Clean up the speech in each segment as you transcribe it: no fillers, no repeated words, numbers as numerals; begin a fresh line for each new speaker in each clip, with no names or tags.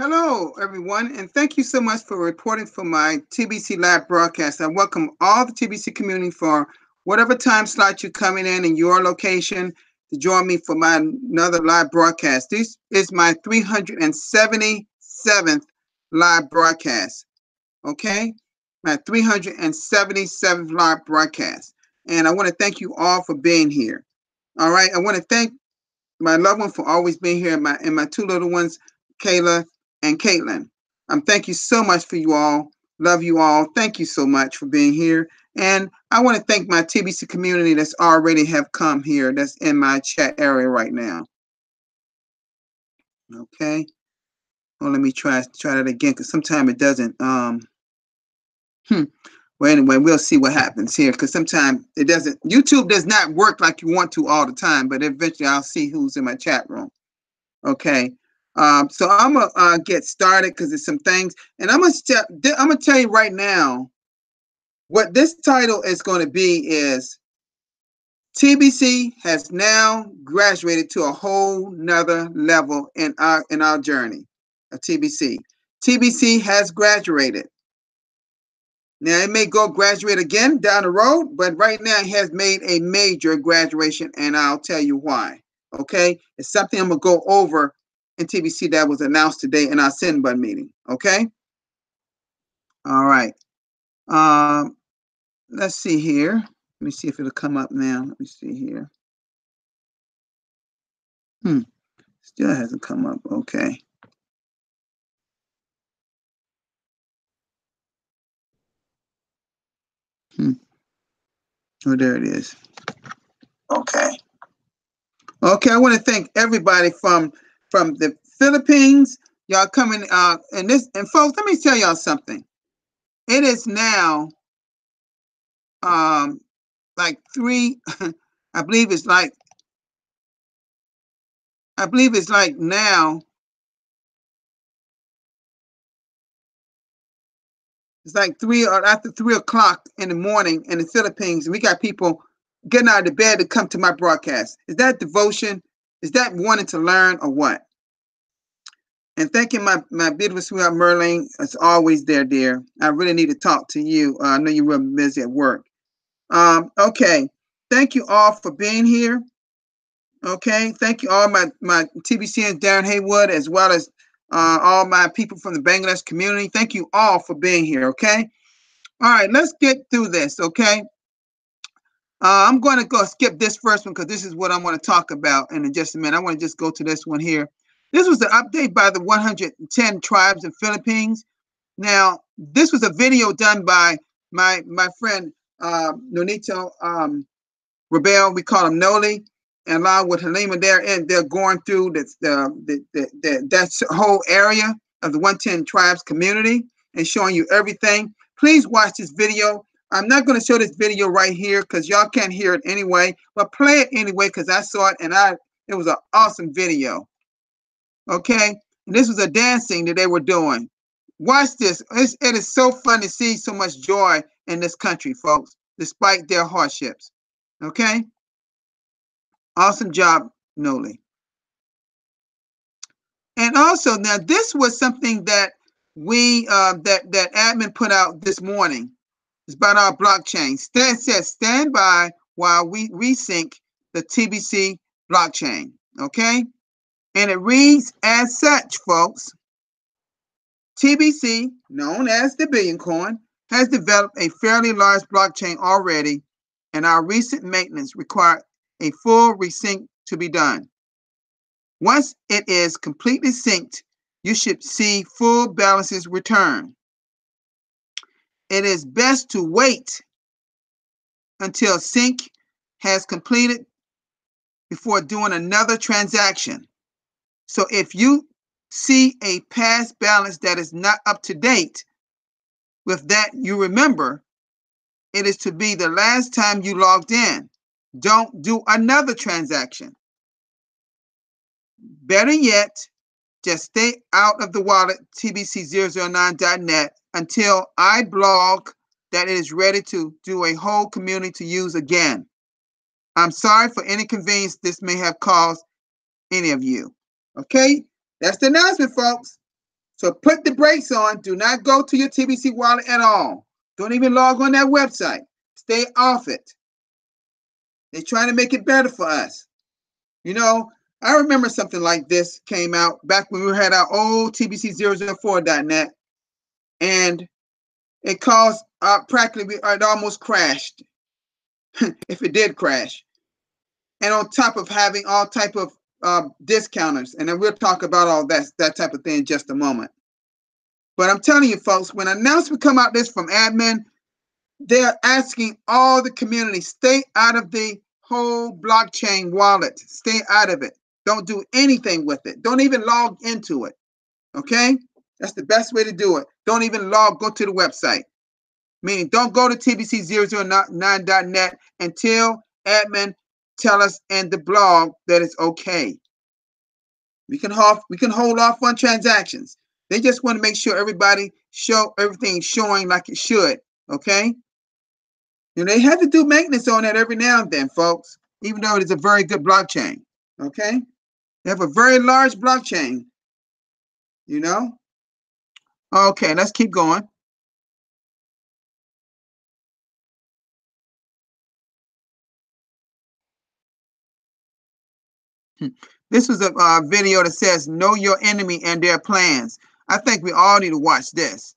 Hello, everyone, and thank you so much for reporting for my TBC Live broadcast. I welcome all the TBC community for whatever time slot you're coming in your location to join me for my another live broadcast. This is my 377th live broadcast. Okay, my 377th live broadcast, and I want to thank you all for being here. All right, I want to thank my loved one for always being here, and my two little ones, Kayla and Caitlin. Thank you so much for you all. Love you all. Thank you so much for being here. And I want to thank my TBC community that's already have come here. That's in my chat area right now. Okay. Well, let me try that again because sometimes it doesn't. Well, anyway, we'll see what happens here because sometimes it doesn't. YouTube does not work like you want to all the time, but eventually I'll see who's in my chat room. Okay. So I'm gonna get started because there's some things, and I'm gonna tell you right now what this title is going to be is TBC has now graduated to a whole nother level in our journey of TBC. TBC has graduated. Now it may go graduate again down the road, but right now it has made a major graduation, and I'll tell you why. Okay, it's something I'm gonna go over in TBC that was announced today in our send button meeting. Okay. All right. Let's see here. Let me see if it'll come up now. Let me see here. Still hasn't come up. Okay. Oh, there it is. Okay. Okay, I want to thank everybody from the Philippines. Y'all coming and folks, let me tell y'all something. It is now like 3 I believe it's like now it's like 3 or after 3 o'clock in the morning in the Philippines, and we got people getting out of bed to come to my broadcast. Is that devotion? Is that wanting to learn or what? And thanking my beautiful sweetheart Merlin, as always there, dear. I really need to talk to you. I know you're real busy at work. Okay. Thank you all for being here. Okay. Thank you all my TBCNs, Darren Haywood, as well as all my people from the Bangladesh community. Thank you all for being here. Okay. All right. Let's get through this. Okay. I'm going to go skip this first one because this is what I want to talk about in just a minute. I want to just go to this one here. This was the update by the 110 tribes in Philippines. Now, this was a video done by my friend Nonito Rebel. We call him Noli, and along with Halima there, and they're going through that whole area of the 110 tribes community and showing you everything. Please watch this video. I'm not going to show this video right here because y'all can't hear it anyway, but play it anyway because I saw it and it was an awesome video. Okay, and this was a dancing that they were doing. Watch this. It is so fun to see so much joy in this country, folks, despite their hardships. Okay, awesome job, Noli. And also, now this was something that we that admin put out this morning. It's about our blockchain. Stand by while we resync the TBC blockchain. Okay, and it reads as such, folks. TBC, known as the Billion Coin, has developed a fairly large blockchain already, and our recent maintenance required a full resync to be done. Once it is completely synced, you should see full balances return. It is best to wait until sync has completed before doing another transaction. So if you see a past balance that is not up to date with that, you remember it is to be the last time you logged in. Don't do another transaction. Better yet, just stay out of the wallet tbc009.net until I blog that it is ready to do a whole community to use again. I'm sorry for any inconvenience this may have caused any of you. Okay, that's the announcement, folks. So put the brakes on. Do not go to your TBC wallet at all. Don't even log on that website. Stay off it. They're trying to make it better for us. You know, I remember something like this came out back when we had our old TBC004.net, and it caused practically, it almost crashed, if it did crash. And on top of having all type of discounters, and then we'll talk about all that type of thing in just a moment. But I'm telling you, folks, when an announcement come out this from admin, they're asking all the community, stay out of the whole blockchain wallet. Stay out of it. Don't do anything with it. Don't even log into it. Okay? That's the best way to do it. Don't even go to the website. Meaning, don't go to tbc009.net until admin tell us in the blog that it's okay. We can hold off on transactions. They just want to make sure everything showing like it should. Okay? You know, they have to do maintenance on that every now and then, folks, even though it is a very good blockchain. Okay? They have a very large blockchain. You know? Okay, let's keep going. This was a video that says, know your enemy and their plans. I think we all need to watch this.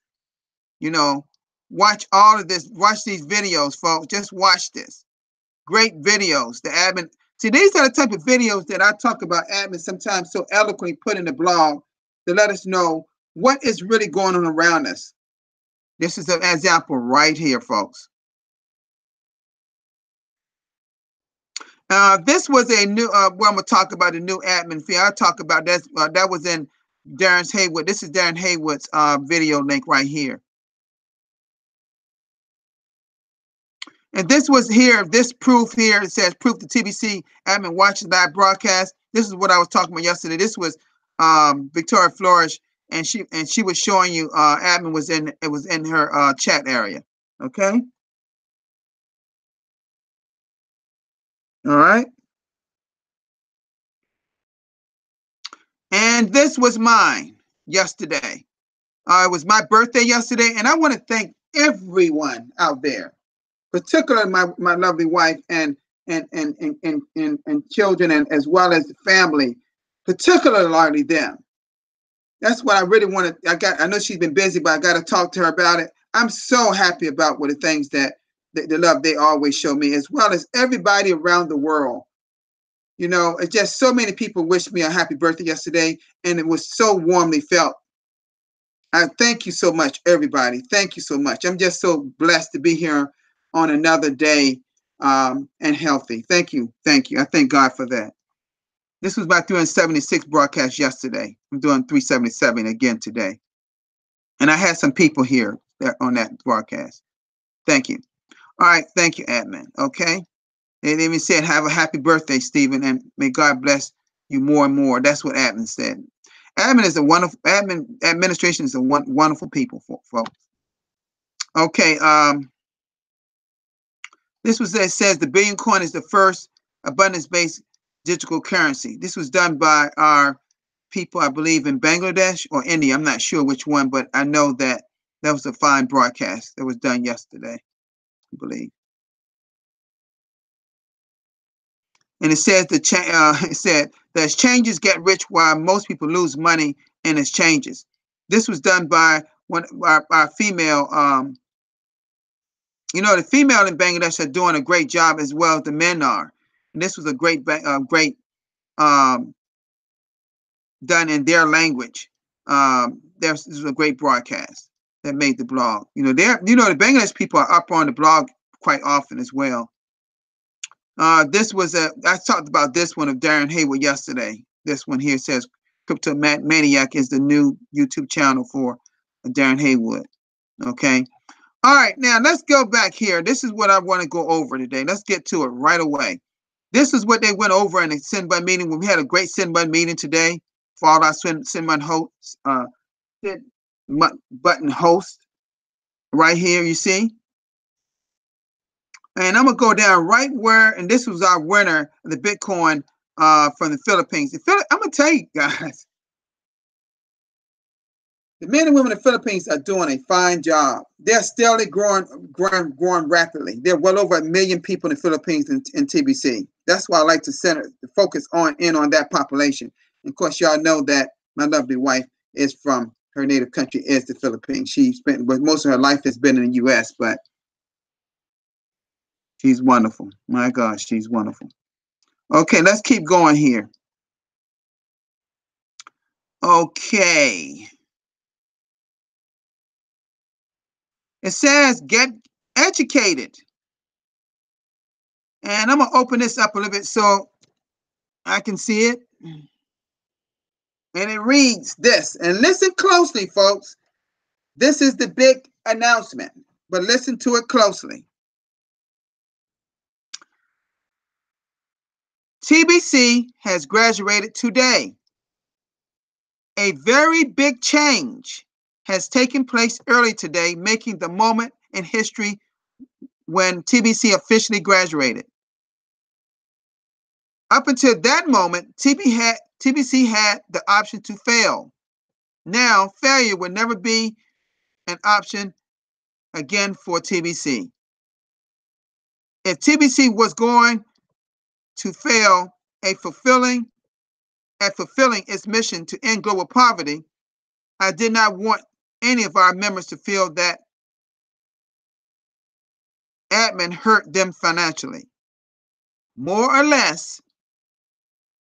You know, watch all of this. Watch these videos, folks. Just watch this. Great videos. The admin. See, these are the type of videos that I talk about admin sometimes so eloquently put in the blog to let us know what is really going on around us. This is an example right here, folks. This was a new, where I'm going to talk about the new admin fee. I'll talk about that. That was in Darren Haywood. This is Darren Haywood's video link right here. And this was here, this proof here, it says proof the TBC admin watches live broadcast. This is what I was talking about yesterday. This was Victoria Flourish, and she was showing you admin was in her chat area. Okay. All right. And this was mine yesterday. It was my birthday yesterday, and I want to thank everyone out there, particularly my lovely wife and children, and as well as the family, particularly them. That's what I really wanted. I know she's been busy, but I got to talk to her about it. I'm so happy about what the things that the love they always show me, as well as everybody around the world. You know, it's just so many people wished me a happy birthday yesterday, and it was so warmly felt. I thank you so much, everybody. Thank you so much. I'm just so blessed to be here on another day and healthy. Thank you. Thank you. I thank God for that. This was my 376 broadcast yesterday. I'm doing 377 again today. And I had some people here on that broadcast. Thank you. All right. Thank you, admin. Okay. They even said, have a happy birthday, Stephen, and may God bless you more and more. That's what admin said. Admin is a wonderful, administration is a wonderful people, folks. Okay. This was it says the Billion Coin is the first abundance-based digital currency. This was done by our people, I believe, in Bangladesh or India. I'm not sure which one, but I know that that was a fine broadcast that was done yesterday, I believe. And it says it said that exchanges get rich while most people lose money in exchanges. This was done by one our female. You know, the female in Bangladesh are doing a great job as well as the men are. And this was a great done in their language. This was a great broadcast that made the blog. You know, the Bangladesh people are up on the blog quite often as well. This was I talked about this one of Darren Haywood yesterday. This one here says Crypto Maniac is the new YouTube channel for Darren Haywood. Okay. All right. Now let's go back here. This is what I want to go over today. Let's get to it right away. This is what they went over in the Send Button meeting. When we had a great Send Button meeting today for all our Send Button hosts, button host right here, you see. And I'm going to go down right where, and this was our winner of the Bitcoin from the Philippines. I'm going to tell you guys, The men and women in the Philippines are doing a fine job. They're steadily growing rapidly. There are well over 1 million people in the Philippines in TBC. That's why I like to focus on that population. And of course, y'all know that my lovely wife is from her native country, is the Philippines. She spent, but most of her life has been in the U.S., but she's wonderful. My God, she's wonderful. Okay, let's keep going here. Okay. It says get educated. And I'm going to open this up a little bit so I can see it. And it reads this. And listen closely, folks. This is the big announcement, but listen to it closely. TBC has graduated today. A very big change has taken place early today, making the moment in history when TBC officially graduated. Up until that moment, TBC had the option to fail. Now, failure will never be an option again for TBC. If TBC was going to fail at fulfilling its mission to end global poverty, I did not want any of our members to feel that admin hurt them financially. More or less,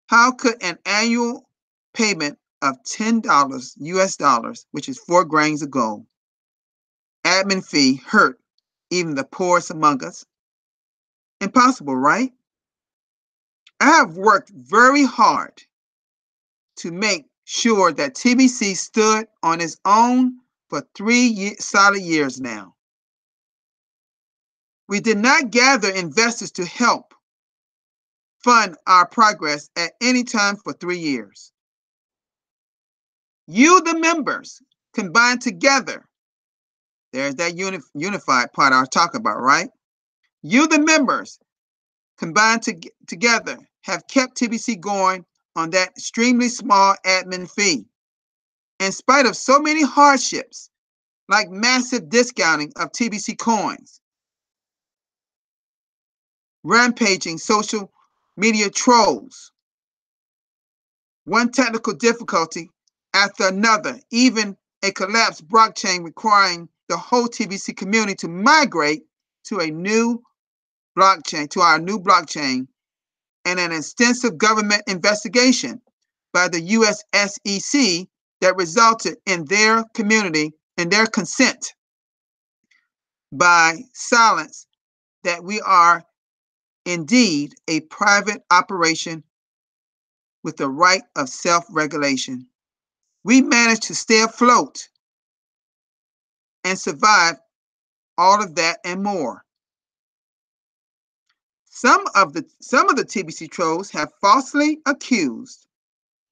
how could an annual payment of $10 US dollars, which is 4 grains of gold, admin fee hurt even the poorest among us? Impossible, right? I have worked very hard to make sure that TBC stood on its own for 3 solid years now. We did not gather investors to help fund our progress at any time for 3 years. You, the members, combined together. There's that unified part I was talking about, right? You, the members, combined together, have kept TBC going on that extremely small admin fee. In spite of so many hardships, like massive discounting of TBC coins, rampaging social media trolls, one technical difficulty after another, even a collapsed blockchain requiring the whole TBC community to migrate to a new blockchain, and an extensive government investigation by the US SEC that resulted in their consent by silence that we are indeed a private operation with the right of self-regulation. We managed to stay afloat and survive all of that and more. Some of the TBC trolls have falsely accused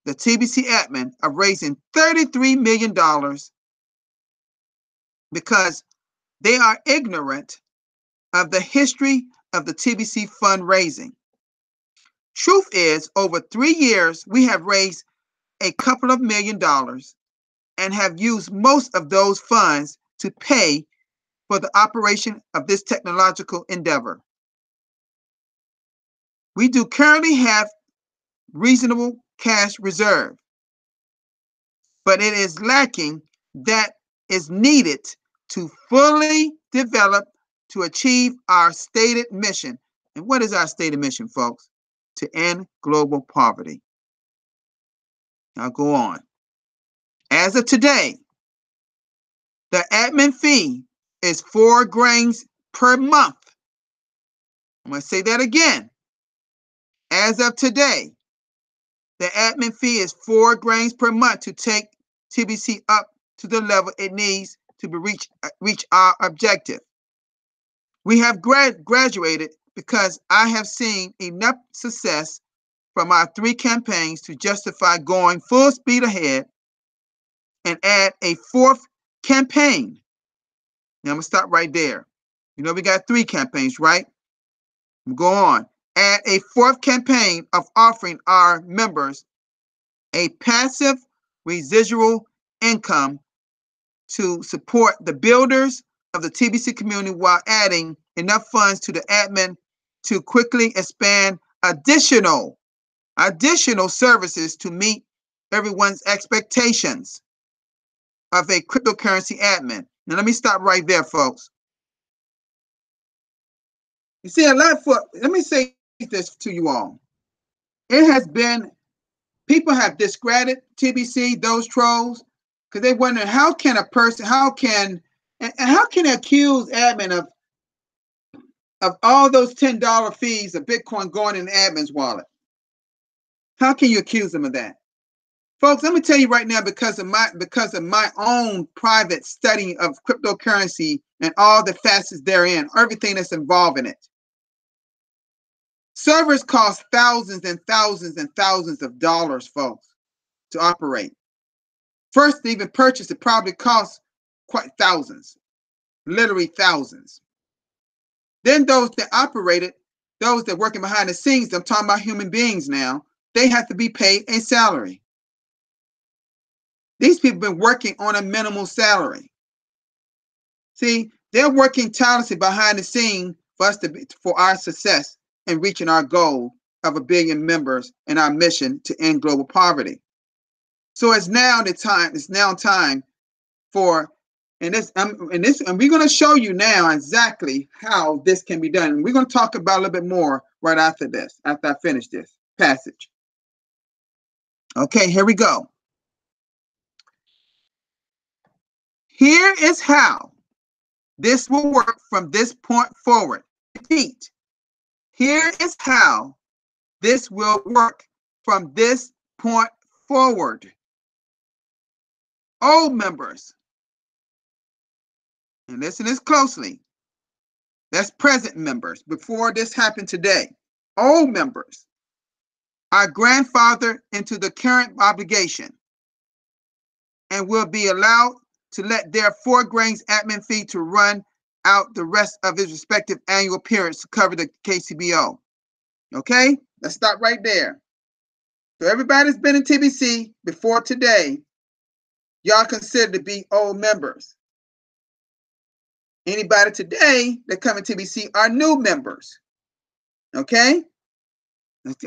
the TBC admin of raising $33 million because they are ignorant of the history of the TBC fundraising. Truth is, over 3 years, we have raised a couple of $1 million and have used most of those funds to pay for the operation of this technological endeavor. We do currently have reasonable cash reserve, but it is lacking that is needed to fully develop to achieve our stated mission. And what is our stated mission, folks? To end global poverty. Now go on. As of today, the admin fee is 4 grains per month. I'm going to say that again. As of today, the admin fee is 4 grains per month to take TBC up to the level it needs to reach our objective. We have graduated because I have seen enough success from our 3 campaigns to justify going full speed ahead and add a 4th campaign. Now I'm going to stop right there. You know we got 3 campaigns, right? Go on. Add a 4th campaign of offering our members a passive residual income to support the builders of the TBC community while adding enough funds to the admin to quickly expand additional services to meet everyone's expectations of a cryptocurrency admin. Now, let me stop right there, folks. You see, let me say this to you all. It has been, people have discredited TBC, those trolls, because they wonder how can they accuse admin of all those $10 fees of Bitcoin going in the admin's wallet? How can you accuse them of that? Folks, let me tell you right now, because of my own private study of cryptocurrency and all the facets therein, everything that's involved in it. Servers cost thousands and thousands and thousands of dollars, folks, to operate. First, to even purchase, it probably costs quite thousands, literally thousands. Then those that operate it, those that are working behind the scenes, I'm talking about human beings now, they have to be paid a salary. These people have been working on a minimal salary. See, they're working tirelessly behind the scene for our success in reaching our goal of 1 billion members in our mission to end global poverty. So it's now time for, and we're going to show you now exactly how this can be done. And we're going to talk about a little bit more right after this, after I finish this passage. Okay, here we go. Here is how this will work from this point forward. Repeat. Here is how this will work from this point forward. Old members, and listen this closely, that's present members before this happened today. Old members are grandfathered into the current obligation and will be allowed to let their 4 grains admin fee to run out the rest of his respective annual periods to cover the KCBO. Okay, let's stop right there. So everybody's been in TBC before today, y'all consider to be old members. Anybody today that come in TBC are new members. Okay,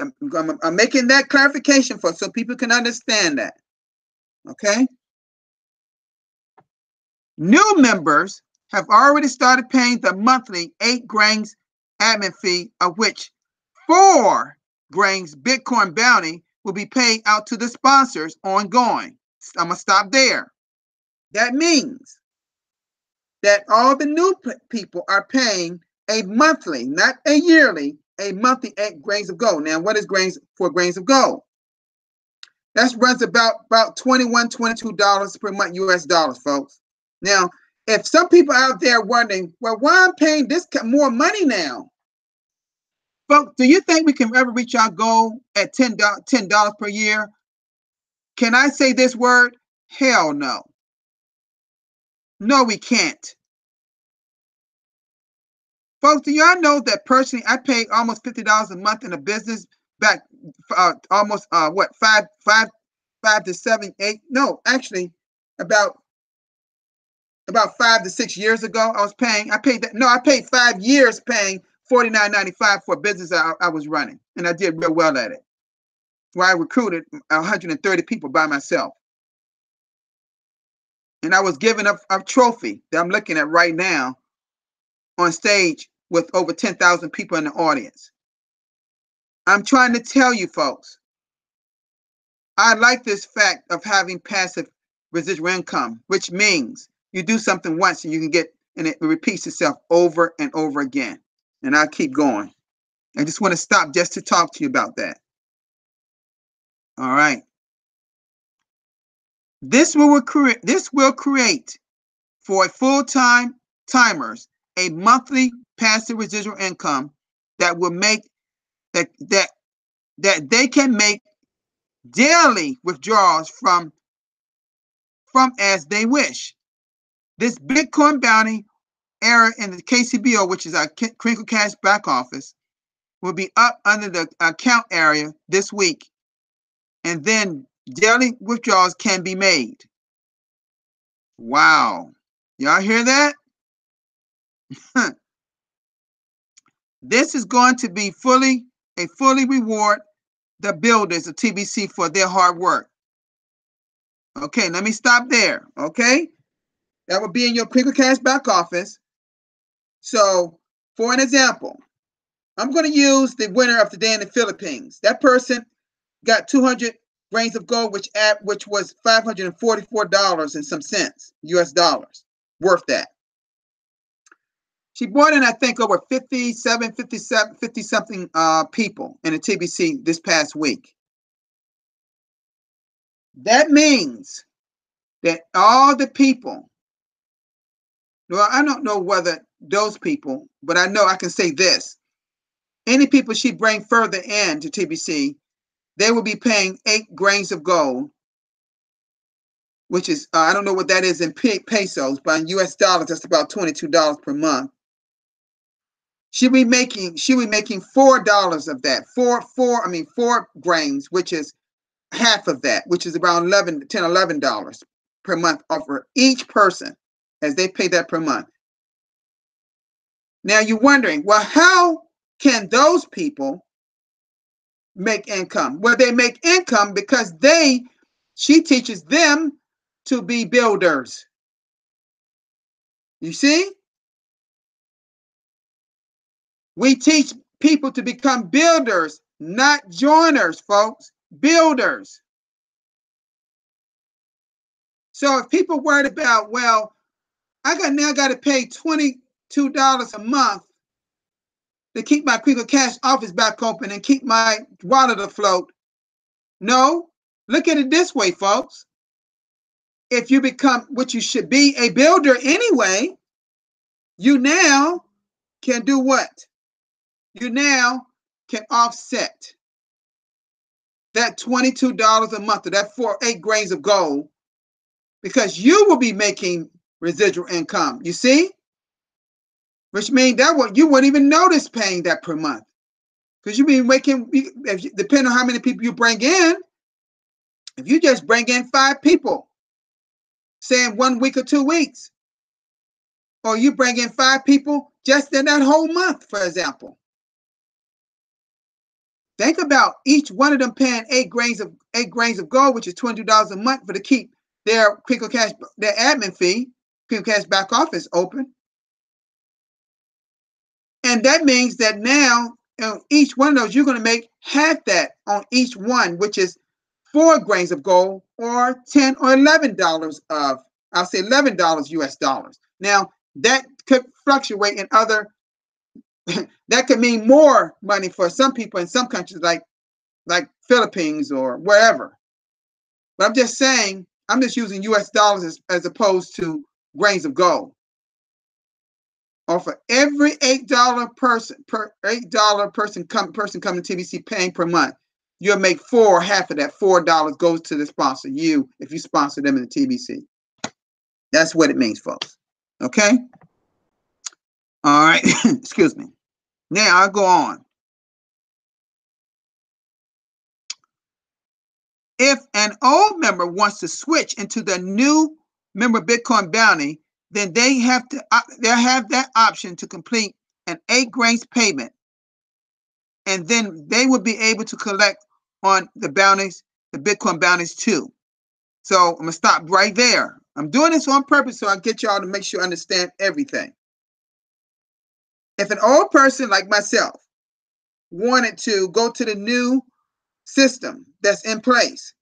I'm making that clarification so people can understand that. Okay. New members have already started paying the monthly 8 grains admin fee, of which 4 grains Bitcoin bounty will be paid out to the sponsors ongoing. I'm going to stop there. That means that all the new people are paying a monthly, not a yearly, a monthly 8 grains of gold. Now, what is 4 grains of gold? That runs about $21, $22 per month US dollars, folks. Now, if some people out there wondering, well, why I'm paying this more money now? Folks, do you think we can ever reach our goal at $10 per year? Can I say this word? Hell no. No, we can't. Folks, do y'all know that personally I paid almost $50 a month in a business back almost 5 to 7, 8? No, actually about 5 to 6 years ago, I paid 5 years paying $49.95 for a business I was running, and I did real well at it. Where I recruited 130 people by myself, and I was given a trophy that I'm looking at right now on stage with over 10,000 people in the audience. I'm trying to tell you, folks, I like this fact of having passive residual income, which means you do something once and you can get, and it repeats itself over and over again. And I'll keep going. I just want to stop just to talk to you about that. All right. This will create for full-time timers a monthly passive residual income that will make that they can make daily withdrawals from as they wish. This Bitcoin bounty error in the KCBO, which is our Crinkle Cash back office, will be up under the account area this week, and then daily withdrawals can be made. Wow. Y'all hear that? This is going to be fully reward the builders of TBC for their hard work. Okay, let me stop there. Okay, that would be in your Crinkle Cash back office. So, for an example, I'm going to use the winner of the day in the Philippines. That person got 200 grains of gold, which was $544 and some cents, US dollars, worth that. She brought in, I think, over 50 something people in the TBC this past week. That means that all the people, well, I don't know whether those people, but I know I can say this. Any people she bring further in to TBC, they will be paying 8 grains of gold, which is, I don't know what that is in pesos, but in US dollars, that's about $22 per month. She'll be making $4 of that, 4 grains, which is half of that, which is around $11 per month for each person as they pay that per month. Now you're wondering, well, how can those people make income? Well, they make income because she teaches them to be builders. You see? We teach people to become builders, not joiners, folks. Builders. So if people worried about, well, I got to pay $22 a month to keep my Crinkle Cash office back open and keep my wallet afloat. No, look at it this way, folks. If you become what you should be, a builder anyway, you now can do what? You now can offset that $22 a month, or that 8 grains of gold, because you will be making residual income. You see? Which means that you wouldn't even notice paying that per month, because you be making, depending on how many people you bring in. If you just bring in 5 people, say in 1 week or 2 weeks, or you bring in 5 people just in that whole month, for example. Think about each one of them paying 8 grains of gold, which is $22 a month, to keep their Crinkle Cash, their admin fee, Crinkle Cash back office open. And that means that now each one of those, you're going to make half that on each one, which is 4 grains of gold, or $10 or $11 of, I'll say $11 US dollars. Now that could fluctuate in other. That could mean more money for some people in some countries, like Philippines or wherever. But I'm just saying, I'm just using US dollars as opposed to grains of gold. Or for every $8 person coming to TBC paying per month, you'll make half of that $4 goes to the sponsor, you, if you sponsor them in the TBC. That's what it means, folks. Okay? All right. Excuse me. Now I'll go on. If an old member wants to switch into the new member Bitcoin bounty, then they have that option to complete an 8 grains payment, and then they will be able to collect on the bounties, the Bitcoin bounties too. So I'm gonna stop right there. I'm doing this on purpose so I get y'all to make sure you understand everything. If an old person like myself wanted to go to the new system that's in place,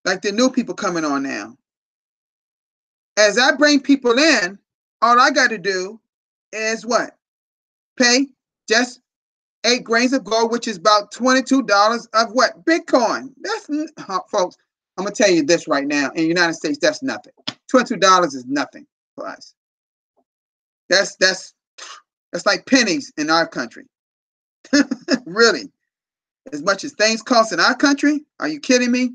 like the new people coming on now, as I bring people in, all I got to do is what? Pay just 8 grains of gold, which is about $22 of what? Bitcoin. That's, folks, I'm going to tell you this right now. In the United States, that's nothing. $22 is nothing for us. That's like pennies in our country. Really. As much as things cost in our country, are you kidding me?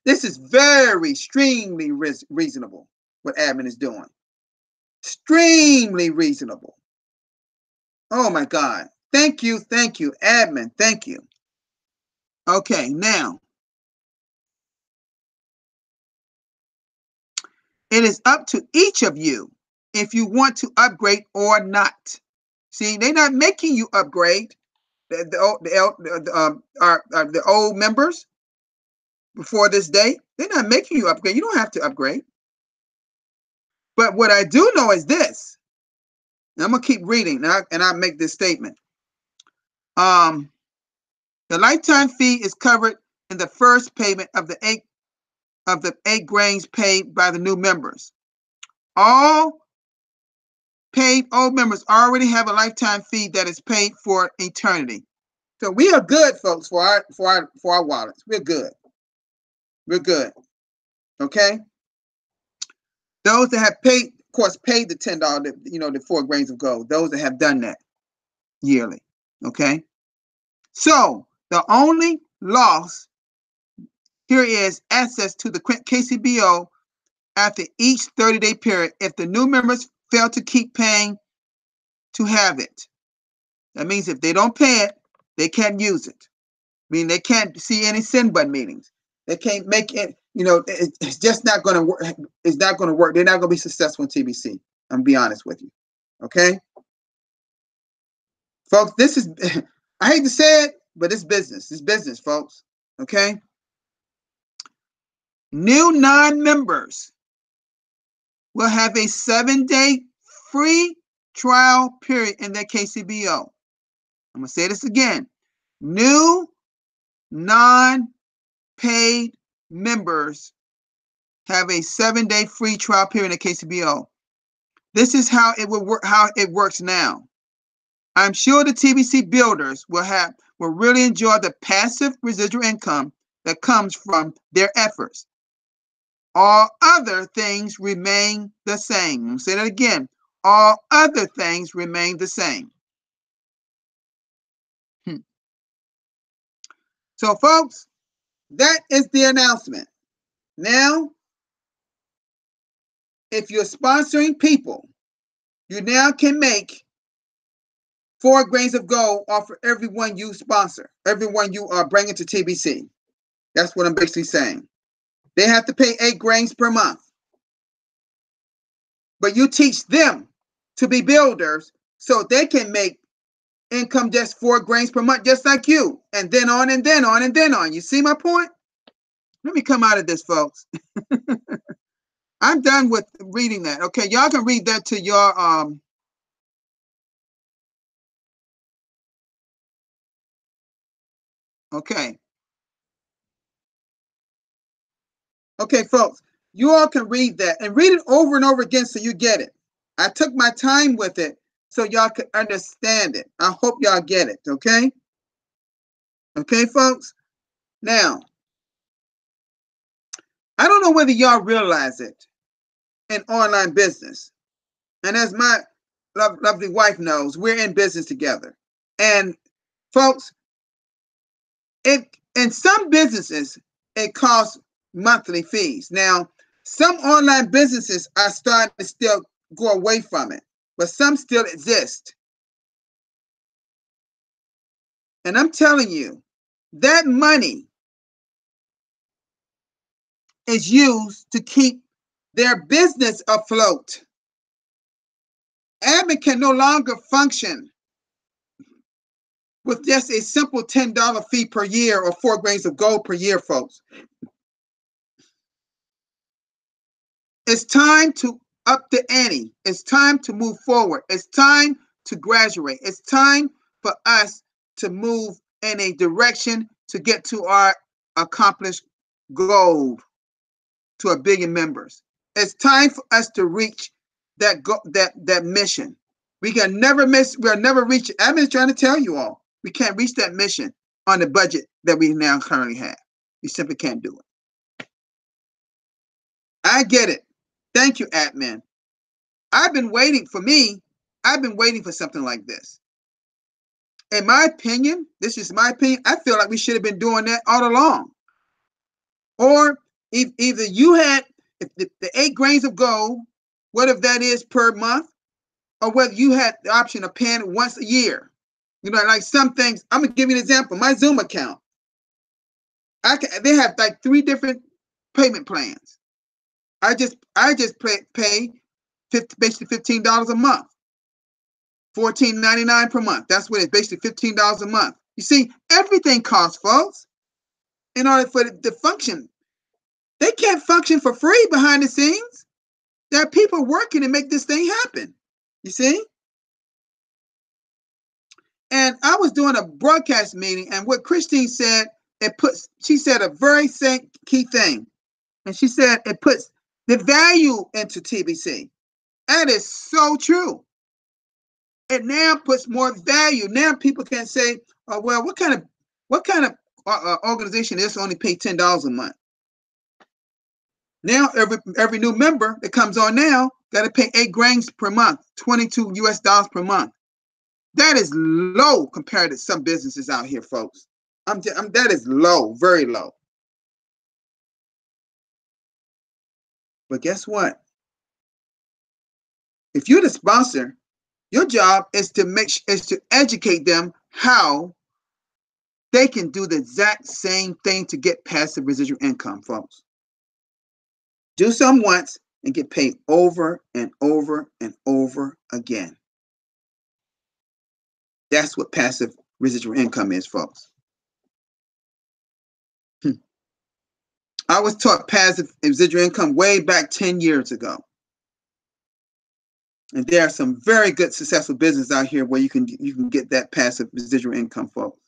This is very extremely reasonable, what admin is doing. Extremely reasonable. Oh my God. Thank you, admin. Thank you. Okay, now It is up to each of you if you want to upgrade or not. See, they're not making you upgrade the old members before this day. They're not making you upgrade. You don't have to upgrade. But what I do know is this. And I'm gonna keep reading, and I make this statement. The lifetime fee is covered in the first payment of the eight grains paid by the new members. All paid old members already have a lifetime fee that is paid for eternity. So we are good, folks, for our wallets. We're good. We're good. Okay. Those that have paid, of course, paid the $10, the 4 grains of gold. Those that have done that yearly. Okay. So the only loss here is access to the KCBO after each 30-day period if the new members fail to keep paying to have it. That means if they don't pay it, they can't use it. I mean, they can't see any send button meetings. They can't make it, it's just not going to work. It's not going to work. They're not going to be successful in TBC. I'm going to be honest with you. Okay? Folks, this is, I hate to say it, but it's business. It's business, folks. Okay? New non-members will have a 7-day free trial period in their KCBO. I'm going to say this again. New non-paid members have a 7-day free trial period in the KCBO. This is how it will work, how it works now. I'm sure the TBC builders will really enjoy the passive residual income that comes from their efforts. All other things remain the same. I'll say that again. All other things remain the same. So, folks, that is the announcement. Now, if you're sponsoring people, you now can make 4 grains of gold off of everyone you sponsor, everyone you are bringing to TBC. That's what I'm basically saying. They have to pay 8 grains per month. But you teach them to be builders so they can make income just 4 grains per month, just like you. And then on and then on and then on. You see my point? Let me come out of this, folks. I'm done with reading that. Okay, y'all can read that to your okay. Okay, folks, you all can read that and read it over and over again so you get it. I took my time with it so y'all could understand it. I hope y'all get it, okay? Okay, folks? Now, I don't know whether y'all realize it in online business. And as my lovely wife knows, we're in business together. And folks, in some businesses, it costs monthly fees. Now, some online businesses are starting to still go away from it, but some still exist. And I'm telling you, that money is used to keep their business afloat. Admin can no longer function with just a simple $10 fee per year or 4 grains of gold per year, folks. It's time to up the ante. It's time to move forward. It's time to graduate. It's time for us to move in a direction to get to our accomplished goal, to 1 billion members. It's time for us to reach that mission. We can never miss. We'll never reach it. I've been trying to tell you all. We can't reach that mission on the budget that we now currently have. We simply can't do it. I get it. Thank you, admin. I've been waiting for something like this. In my opinion, this is my opinion, I feel like we should have been doing that all along. Or either you had the 8 grains of gold, whatever that is per month, or whether you had the option of paying once a year. Like some things, I'm going to give you an example. My Zoom account, they have like 3 different payment plans. I just pay basically $15 a month, $14.99 per month. That's what it's basically $15 a month. You see, everything costs, folks, in order for it to function. They can't function for free behind the scenes. There are people working to make this thing happen. You see? And I was doing a broadcast meeting, and what Christine said, she said a very key thing. And she said it puts the value into TBC. That is so true. It now puts more value. Now people can say, oh, well, what kind of organization is only pay $10 a month? Now every new member that comes on now got to pay $8,000 per month, $22 US per month. That is low compared to some businesses out here, folks. That is low, very low. But guess what? If you're the sponsor, your job is to educate them how they can do the exact same thing to get passive residual income, folks. Do something once and get paid over and over and over again. That's what passive residual income is, folks. I was taught passive residual income way back 10 years ago. And there are some very good successful businesses out here where you can get that passive residual income, folks.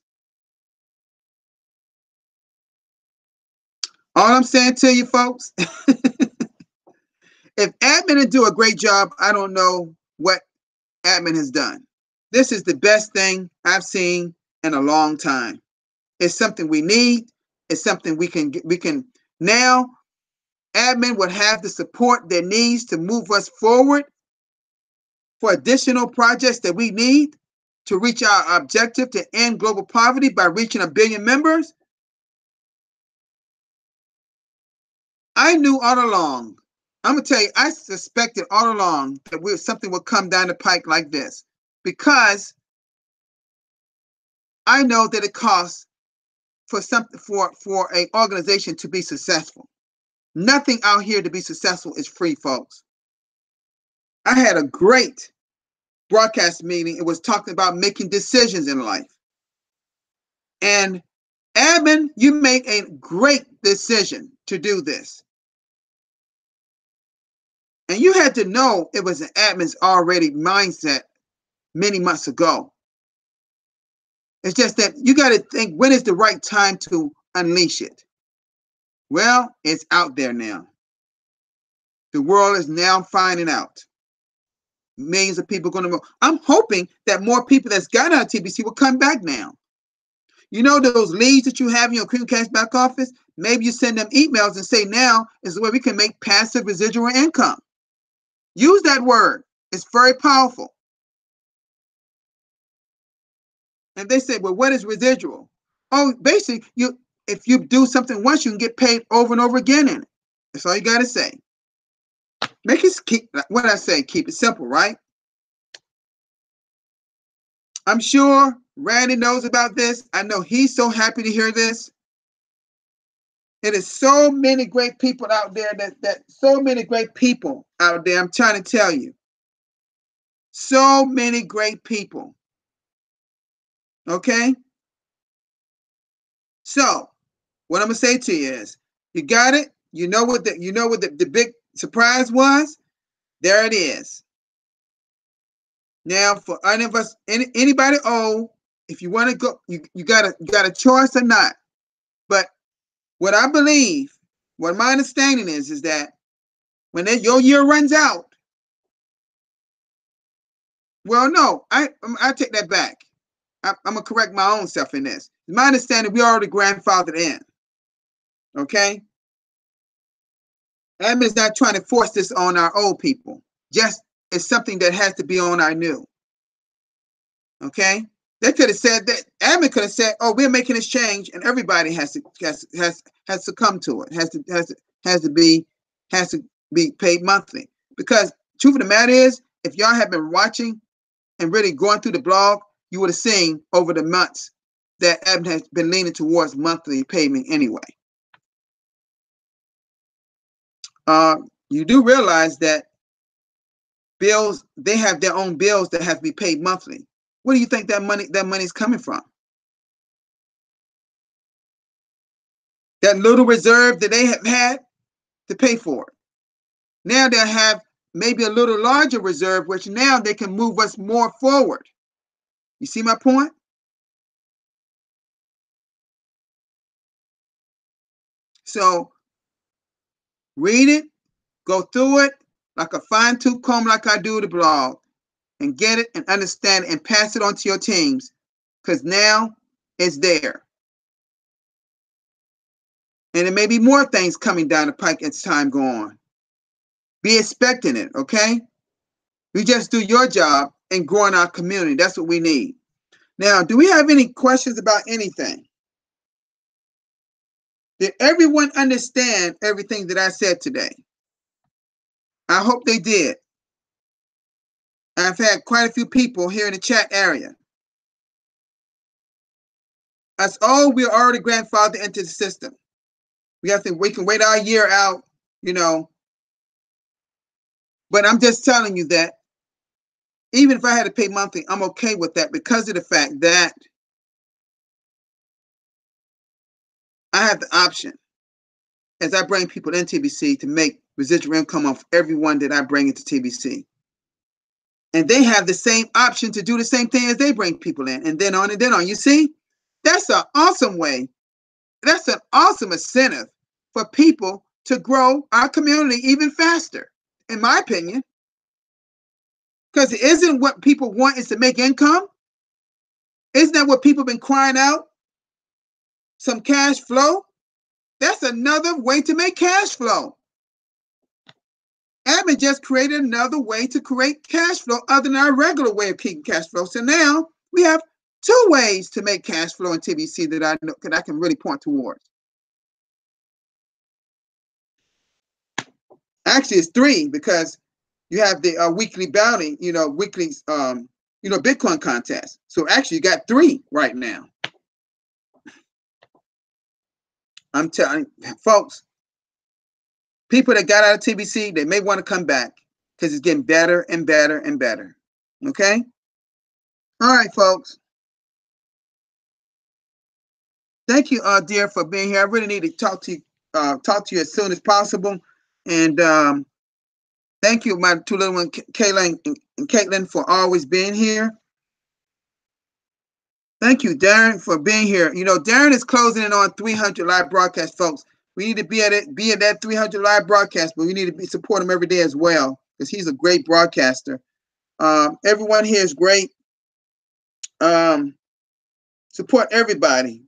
All I'm saying to you, folks, if admin didn't do a great job, I don't know what admin has done. This is the best thing I've seen in a long time. It's something we need. It's something we can now. Admin would have the support that needs to move us forward for additional projects that we need to reach our objective to end global poverty by reaching 1 billion members. I knew all along, I'm going to tell you, I suspected all along that something would come down the pike like this, because I know that it costs for an organization to be successful. Nothing out here to be successful is free, folks. I had a great broadcast meeting. It was talking about making decisions in life. And admin, you make a great decision to do this. And you had to know it was an admin's already mindset many months ago. It's just that you got to think, when is the right time to unleash it? Well, it's out there now. The world is now finding out. Millions of people are going to go. I'm hoping that more people that's got out of TBC will come back now. You know those leads that you have in your Creamcast back office? Maybe you send them emails and say, now is the way we can make passive residual income. Use that word. It's very powerful. And they say, well, what is residual? Oh, basically, if you do something once, you can get paid over and over again in it. That's all you got to say. Make it, what I say, keep it simple, right? I'm sure Randy knows about this. I know he's so happy to hear this. It is so many great people out there so many great people out there. I'm trying to tell you. So many great people. Okay? So, what I'm gonna say to you is, you got it. You know what the big surprise was? There it is. Now, for any of us, anybody if you want to go, you got a choice or not. But what I believe, what my understanding is that when your year runs out, well, no, I take that back. I'm gonna correct my own self in this. My understanding, we already grandfathered in. Okay. Admin is not trying to force this on our old people. Just it's something that has to be on our new. Okay. They could have said that. Admin could have said, "Oh, we're making this change, and everybody has to come to it. Has to be paid monthly." Because truth of the matter is, if y'all have been watching and really going through the blog, you would have seen over the months that admin has been leaning towards monthly payment anyway. you do realize that bills, they have their own bills that have to be paid monthly. Where do you think that money's coming from? That little reserve that they have had to pay for it. Now they'll have maybe a little larger reserve, which now they can move us more forward. You see my point? So read it, go through it like a fine-tooth comb like I do the blog, and get it and understand it and pass it on to your teams, because now it's there. And there may be more things coming down the pike as time go on. Be expecting it, okay? We just do your job and growing our community. That's what we need. Now, do we have any questions about anything? Did everyone understand everything that I said today? I hope they did. I've had quite a few people here in the chat area. That's all, we're already grandfathered into the system. We can wait our year out, you know. But I'm just telling you that even if I had to pay monthly, I'm okay with that because of the fact that I have the option, as I bring people in TBC, to make residual income off everyone that I bring into TBC. And they have the same option to do the same thing as they bring people in, and then on and then on. You see, that's an awesome way. That's an awesome incentive for people to grow our community even faster, in my opinion. Because it isn't what people want is to make income. Isn't that what people have been crying out? Some cash flow? That's another way to make cash flow. Admin just created another way to create cash flow other than our regular way of keeping cash flow. So now we have two ways to make cash flow in TBC that I know that I can really point towards. Actually, it's three, because you have the weekly bounty, weekly, Bitcoin contest. So actually, you got three right now. I'm telling folks, people that got out of TBC, they may want to come back because it's getting better and better and better. Okay? All right, folks. Thank you, dear, for being here. I really need to talk to you as soon as possible. And thank you, my two little ones, Kayla and Caitlin, for always being here. Thank you, Darren, for being here. Darren is closing in on 300 live broadcasts, folks. We need to be at that 300 live broadcast, but we need to support him every day as well, because he's a great broadcaster. Everyone here is great. Support everybody.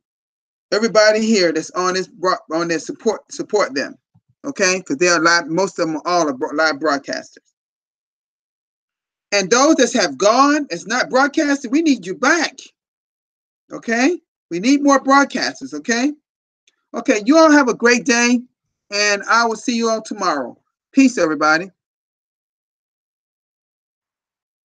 Everybody here that's on this support them, okay? Because they are most of them are all live broadcasters. And those that have gone, it's not broadcasting, we need you back, okay? We need more broadcasters, okay? Okay, you all have a great day, and I will see you all tomorrow. Peace, everybody.